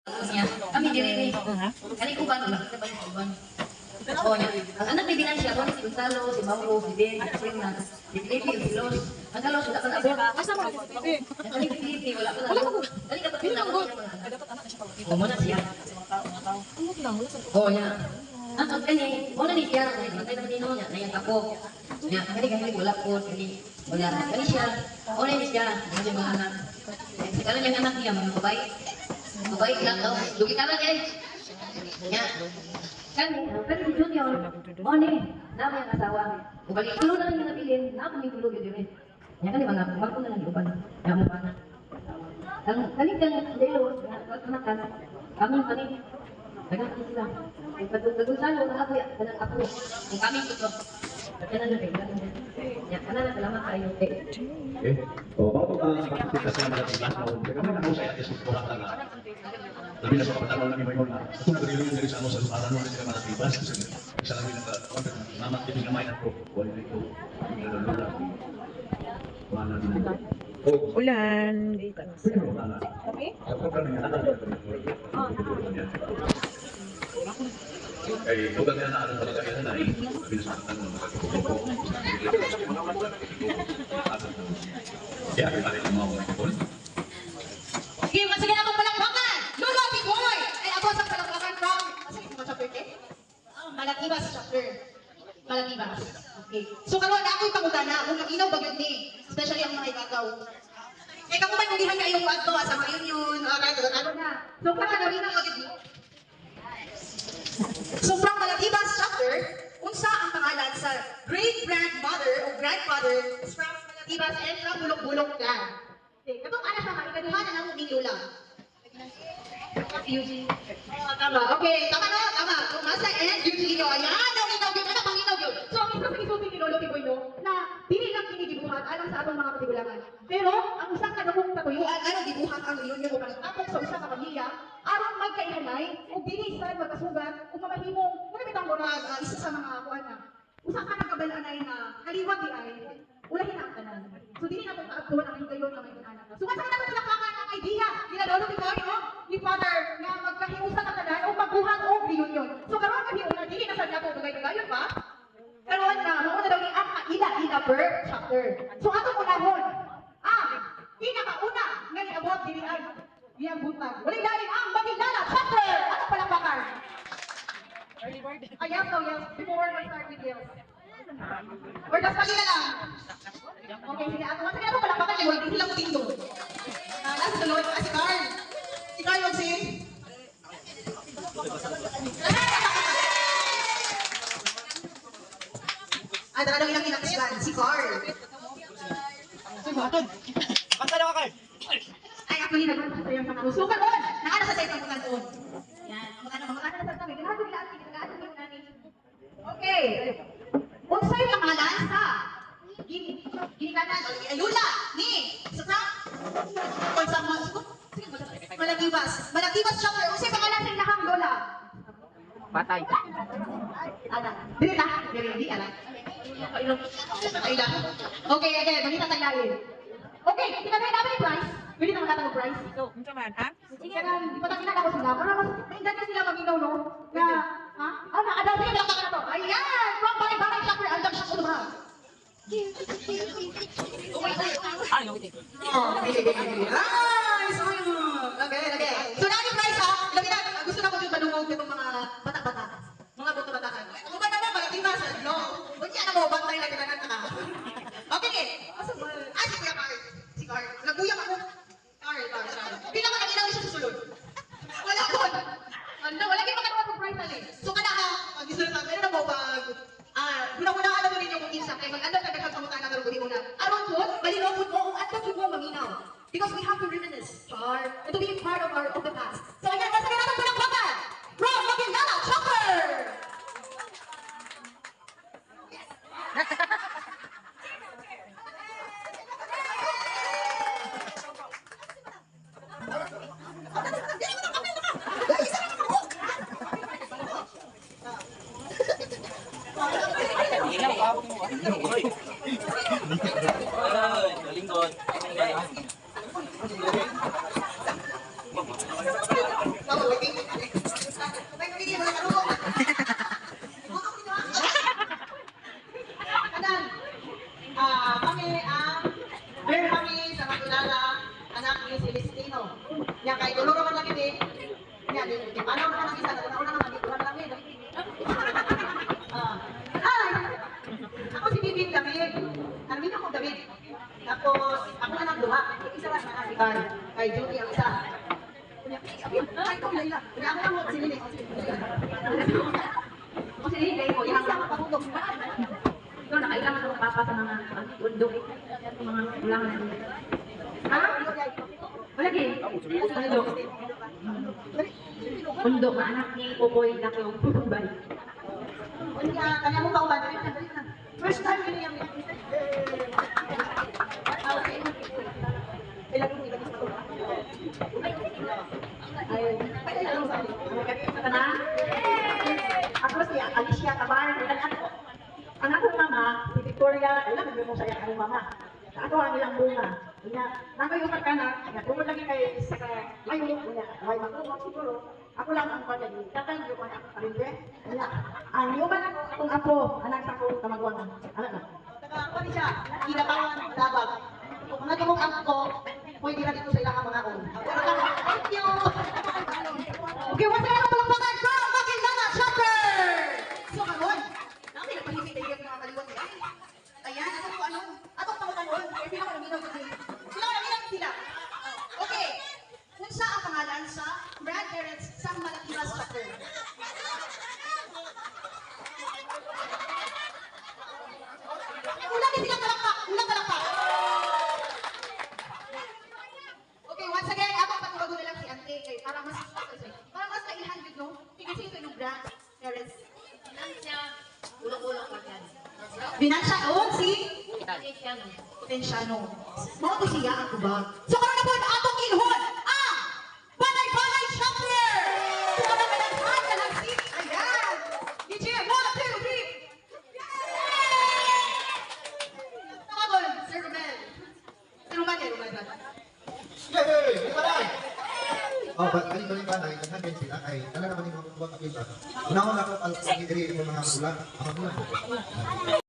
niya. Kami diri kani uban ulah sa banyak uban. Oh nya. Ang anak ni Binan siya, si Gonzalo, si Mauro, si Ben, si Fernand, si Felipe, si Los. Ang Los wala pa na abot. Asa mo si Felipe? Ang Felipe wala pa na abot. Dali ka pa na abot. Dapat anak siya pa. Oh mo na siya. Oh nya. Ang kani, wala ni siya, natay na dino nya, na yang kapo. Nya, kani wala po, kani wala. Kani siya. Wala ni siya, mga mga anak. Kala yung anak niya, mga babae. Babae lang daw. Dugi ka lang eh. Nya. Kani si Junior, ni, namin ang asawa. Ubalik tulo na lang yung nabilin, namin tulo yun din. Nya kani mga kumako na lang yung uban. Nya mo pa na. Ang kanilang delo, kanakan, kami kani. Dagan sila. Pagkatapos salo na ako, kanang ako. Ang kami ito. Kanan na rin. Nya kanan salamat kayo. Okay. O, bago ka kita sa mga tigas na kami na sa atin sa pula na. Labi na sa pagkatawag namin ngayon na kung nagrilin din sa ano sa luparan mo rin sila mga tibas kasi isa lang yung nagkakontak ng naman din yung mayan ko. Wala dito. Yung nalulula. Wala dito. Ulan. Okay? Ay, huwag na na anong talaga yan na eh. Binasaktan ng mga katutubo. Kaya, kaya rin yung mga mga Sige, sige na akong palakpakan! Lolo, Bigoy! Ay, ako sa palakpakan from... Sige mo chapter 10? Malakibas chapter. Malakibas. Okay. So, karoon na ako'y pangutana. Kung nag-inaw ba yun ni? Especially ang mga igagaw. Eh, kung may ulihan na yung ato, sa mga yun, ano na. So, kakanarin ang agad mo. So, from Malakibas chapter, unsa ang pangalan sa great-grandmother o grandfather is from Malakibas and from Bulok-Bulok clan. Okay, katong anak sa kaikaduhan na lang ninyo lang. Eugene. Tama. Okay, tama no? Tama. Tumasa and Eugene. Ayan, ang inaw yun. Ano pang inaw yun? So, ang isa sa isusin ni Lolo Tiboy, no? Na dili lang kinigibuhat alang sa atong mga katigulangan. Pero, ang isang kadukong katuyuan, ano gibuhat ang iyon yung tapos sa isang kapamilya, aron magkaihanay, o dili sa magkasugat, o mamahimong, kung namitang murag, isa sa mga kuan na, usang ka nagkabalanay na, kaliwag di ay, ulahin ang tanan. So, dili na itong kaagtuhan ang higayon na may anak. So, masa ka na palakpakan ang idea, nila Lolo Tiboy, no? Ni Father, na magkahiusan ang tanan, o magbuhat o reunion. So, karoon kahiusan, dili na sa niya itong dugay-dugayon ba? Karoon na, mauna daw ni ang kaila-ila per chapter. So, ato unahon, pinakauna nga niabot dili ay iyang butag. Walay lain ang Magindala chapter. Ano palakpakan? Early bird. Yes, so yes. Before we start with yes. Or just pagina lang. Okay, sige. Sige ato palakpakan. Wala din silang tindo. Nasa sunod. Si Carl. Si Carl mag-sing. Talaga ilang kinakasigan. Si Carl. Kanta na ka, Carl. Ay, ako yung nagpunta sa iyong mga sukan doon. Nakana sa isang mga doon. Yan. Mga sa kami. Ganado nila ating nag-aano yung nanin. Okay. Unsay pangalan sa ginikanan o ayula ni sa Malakibas. Malakibas chapter. Unsay pangalan sa ilahang lola? Patay. Ana. Dili na. Dili ana. Okay, okay. Balita taglayin. Okay, tinatay namin yung price. Pwede na magkatang price. So, unsa man, ha? Sige lang, ipatakinan ako sila. Para mas maindan na sila mag-inaw, no? Na, ha? Naadal sila lang na to. Ayan! From Balay-Balay Chapter, andam siya ko ba? Ah, no, wait. Nice! Okay. So, namin price, ha? Lagi na, gusto na ko yung manungog itong mga bata-bata. Mga buto-batakan. Kung ba naman, malatimas, no? Huwag yan ako, bantay lang kinanan ka. Okay, si Kuya Carl. Si Carl. Nagbuyak ako. Carl. Bilang ka nag-inaw siya sa sulod. Wala ko. Wala kayo makagawa ng price na eh. So, kada ka, mag-isura ka, meron na mo pag, guna-guna alam mo ninyo kung kinsa, kaya mag-andal ka daghang kamutan na karong una. Aron po, malinaw po mo kung andal po mo maminaw. Because we have to reminisce Paano ka nang isa? Una naman, dito lang lang eh. Ako si Bibing David. Armin ako David. Tapos, ako na ng duha. Isa lang na kay Judy ang isa. Ay, ikaw Layla. Kaya ako lang si Lili. Ako si Lili, ko. Yung isa makapagutog. Ikaw, nakailangan ako papa sa mga bundok. Mga ulangan na dito. Ha? Wala din. Bundok. Bundok na anak ni Popoy na ko yung pupubay. Kanya mo kauban. First time yun yung okay. Ilang yung ilang ito. Ako si Alicia Tabar. Ang akong mama, si Victoria, alam mo sa akong mama. Ako ang ilang bunga. Nakayo ka na, kung lagi kayo sa layo, may makuha siguro. Ako lang ang pagkain. Tatang yung mga kalinde. Ang yuman ako, akong apo, anak sa akong kamagwangan. Anak na. Ako ni siya, kinabawan, labag. Kung mga kamong anak ko, pwede na dito sa ilang mga ako. Thank you! Okay, what's that? Palakpakan ko! Makilala, chopper! So, karon, namin nagpahimik na yung mga kaliwan nila. Ayan, atong pangutangon. Kaya pinakaminaw ko sila. Pinakaminaw sila. Okay. Kung sa ang pangalan sa grandparents sa Malatilas chapter. Ulang din silang kalakpak. Ulang kalakpak. Okay, once again, abang patuwago na lang si Ante. Para mas naihandid, no? Kasi ito yung grandparents. Ulong-ulong lang yan. Binansya on si Potensyano. Mga to siya ang kubag. So karon na po atong inhon ang Balay-Balay Chapter! So karon na naghan na lang si ayan! DJ, 1, 2, 3! Tawagol, Sir Romel. Si Romel, Romel. Yay! Iparay! Oh, but kanito rin ba na naghahanapin sila ay ano naman yung mga kapil ba? Unahon ako ang pag-idiri ng mga magulang. Ang magulang.